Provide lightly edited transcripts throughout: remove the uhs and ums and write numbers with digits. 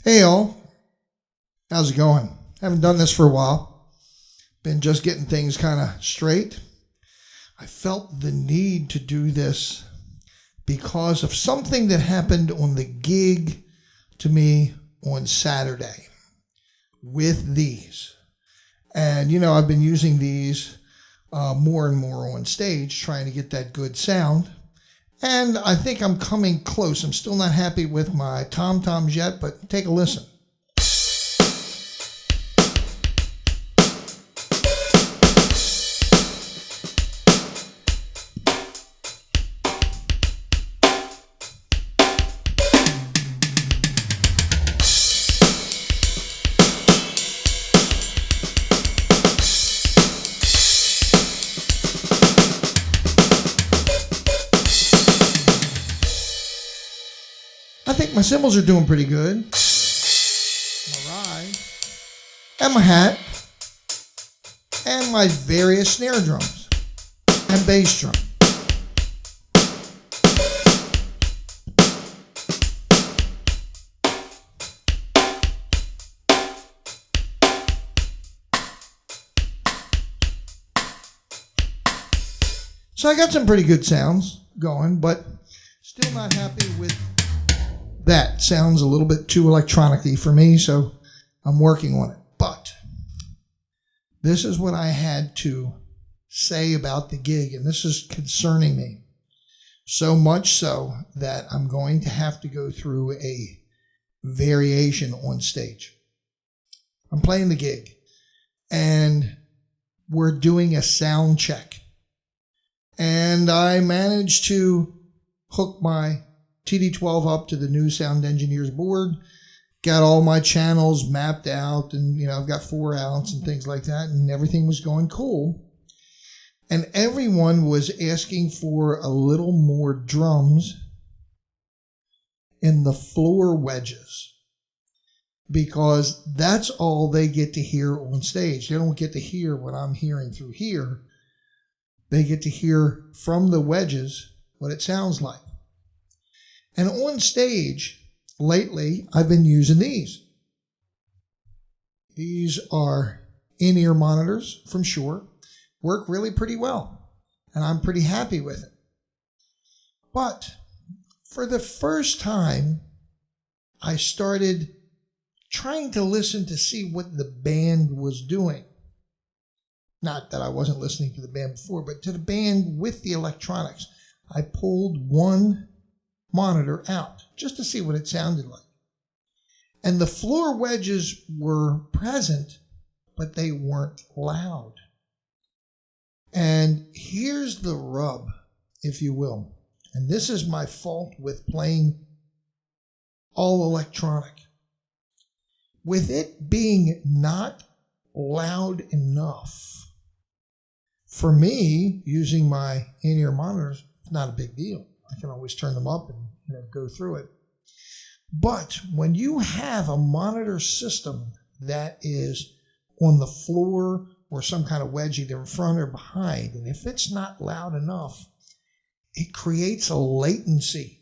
Hey all, how's it going? Haven't done this for a while. Been just getting things kind of straight. I felt the need to do this because of something that happened on the gig to me on Saturday with these. And you know, I've been using these more and more on stage, trying to get that good sound. And I think I'm coming close. I'm still not happy with my tom-toms yet, but take a listen. I think my cymbals are doing pretty good. My ride. And my hat. And my various snare drums. And bass drum. So I got some pretty good sounds going, but still not happy with that. Sounds a little bit too electronic-y for me, so I'm working on it. But this is what I had to say about the gig, and this is concerning me. So much so that I'm going to have to go through a variation on stage. I'm playing the gig, and we're doing a sound check. And I managed to hook my TD12 up to the new sound engineer's board, got all my channels mapped out, and you know, I've got 4 outs and things like that, and everything was going cool. And everyone was asking for a little more drums in the floor wedges, because that's all they get to hear on stage. They don't get to hear what I'm hearing through here. They get to hear from the wedges what it sounds like. And on stage, lately, I've been using these. These are in-ear monitors from Shure. Work really pretty well, and I'm pretty happy with it. But for the first time, I started trying to listen to see what the band was doing. Not that I wasn't listening to the band before, but to the band with the electronics. I pulled one monitor out just to see what it sounded like. And the floor wedges were present, but they weren't loud. And here's the rub, if you will. And this is my fault with playing all electronic. With it being not loud enough, for me, using my in-ear monitors, it's not a big deal. I can always turn them up and go through it. But when you have a monitor system that is on the floor or some kind of wedge either in front or behind, and if it's not loud enough, it creates a latency.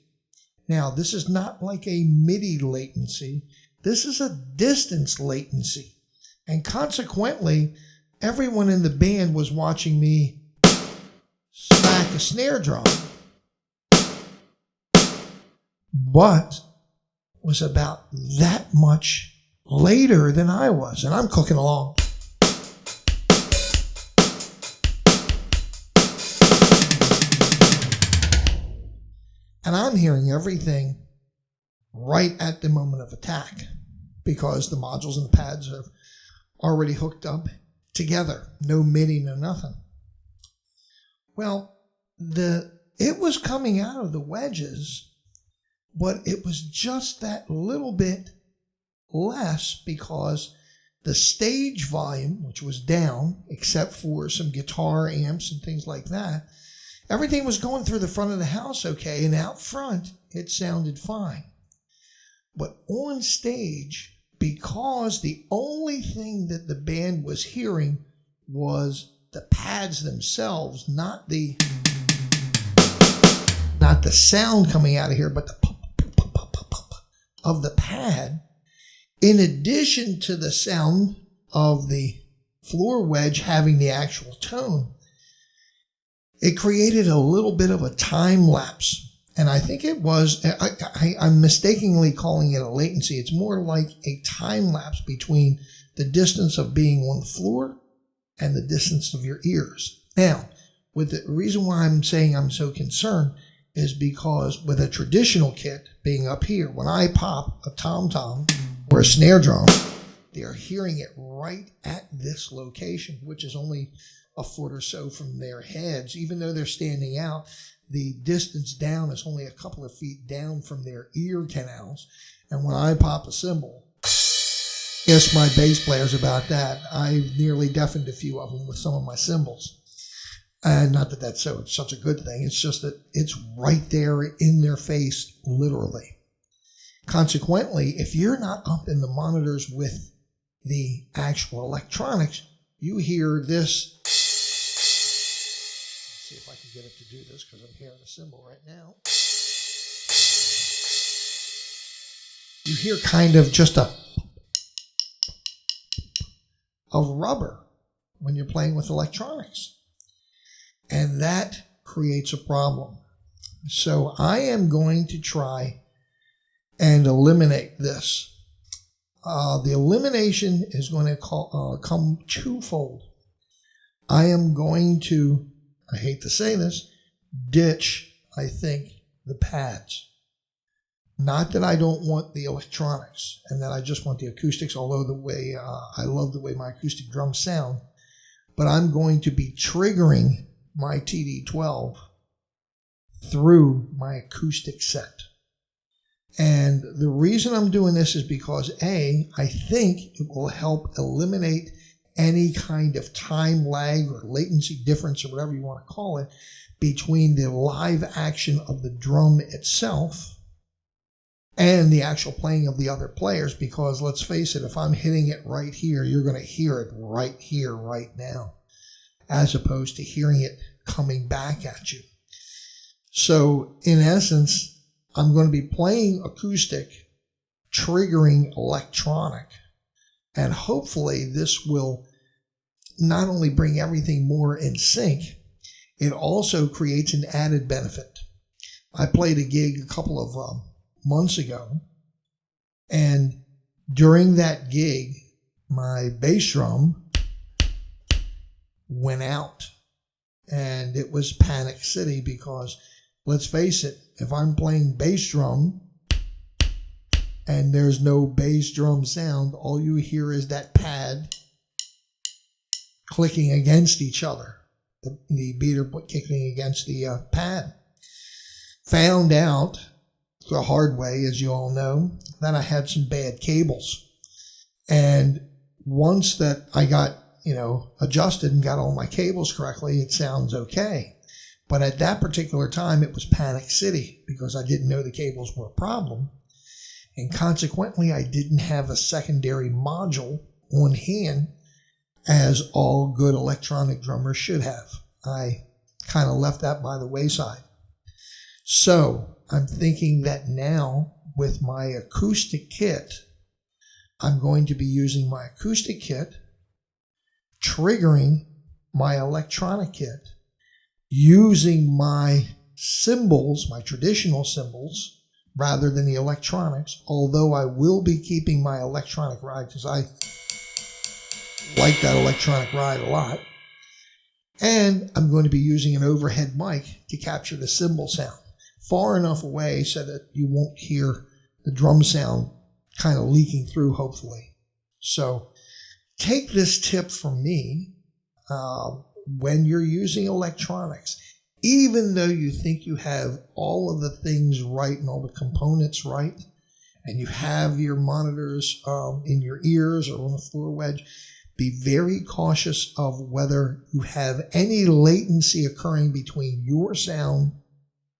Now, this is not like a MIDI latency. This is a distance latency. And consequently, everyone in the band was watching me smack a snare drum, but was about that much later than I was, and I'm clicking along. And I'm hearing everything right at the moment of attack because the modules and the pads are already hooked up together. No MIDI, no nothing. Well, it was coming out of the wedges, but it was just that little bit less because the stage volume, which was down, except for some guitar amps and things like that, everything was going through the front of the house okay, and out front, it sounded fine. But on stage, because the only thing that the band was hearing was the pads themselves, not the sound coming out of here, but the pop, pop, pop, pop, pop of the pad, In addition to the sound of the floor wedge having the actual tone, it created a little bit of a time lapse. And I think it was, I'm mistakenly calling it a latency. It's more like a time lapse between the distance of being on the floor and the distance of your ears. Now, with the reason why I'm saying I'm so concerned is because with a traditional kit being up here, when I pop a tom-tom or a snare drum, they are hearing it right at this location, which is only a foot or so from their heads. Even though they're standing out, the distance down is only a couple of feet down from their ear canals. And when I pop a cymbal, ask my bass players about that. I've nearly deafened a few of them with some of my cymbals. And not that that's such a good thing. It's just that it's right there in their face, literally. Consequently, if you're not up in the monitors with the actual electronics, you hear this. Let's see if I can get it to do this because I'm hearing a cymbal right now. You hear kind of just a rubber when you're playing with electronics. And that creates a problem. So I am going to try and eliminate this. The elimination is going to come twofold. I am going to, I hate to say this, ditch, I think, the pads. Not that I don't want the electronics and that I just want the acoustics, although the way I love the way my acoustic drums sound, but I'm going to be triggering my TD12 through my acoustic set. And the reason I'm doing this is because A, I think it will help eliminate any kind of time lag or latency difference or whatever you want to call it between the live action of the drum itself and the actual playing of the other players, because let's face it, if I'm hitting it right here, you're going to hear it right here, right now, as opposed to hearing it coming back at you. So in essence, I'm going to be playing acoustic, triggering electronic, and hopefully this will not only bring everything more in sync, it also creates an added benefit. I played a gig a couple of months ago, and during that gig, my bass drum went out, and it was Panic City because, let's face it, if I'm playing bass drum and there's no bass drum sound, all you hear is that pad clicking against each other, the beater kicking against the pad. Found out the hard way, as you all know, that I had some bad cables. And once that I got, adjusted and got all my cables correctly, it sounds okay. But at that particular time, it was Panic City because I didn't know the cables were a problem. And consequently, I didn't have a secondary module on hand, as all good electronic drummers should have. I kind of left that by the wayside. So I'm thinking that now with my acoustic kit, I'm going to be using my acoustic kit, triggering my electronic kit, using my cymbals, my traditional cymbals, rather than the electronics, although I will be keeping my electronic ride because I like that electronic ride a lot. And I'm going to be using an overhead mic to capture the cymbal sound far enough away so that you won't hear the drum sound kind of leaking through, hopefully. So take this tip from me. When you're using electronics, even though you think you have all of the things right and all the components right, and you have your monitors in your ears or on the floor wedge, be very cautious of whether you have any latency occurring between your sound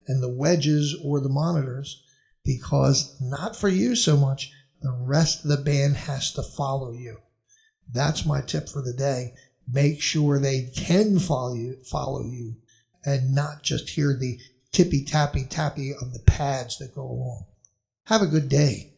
and the wedges or the monitors, because not for you so much, the rest of the band has to follow you. That's my tip for the day. Make sure they can follow you and not just hear the tippy-tappy-tappy of the pads that go along. Have a good day.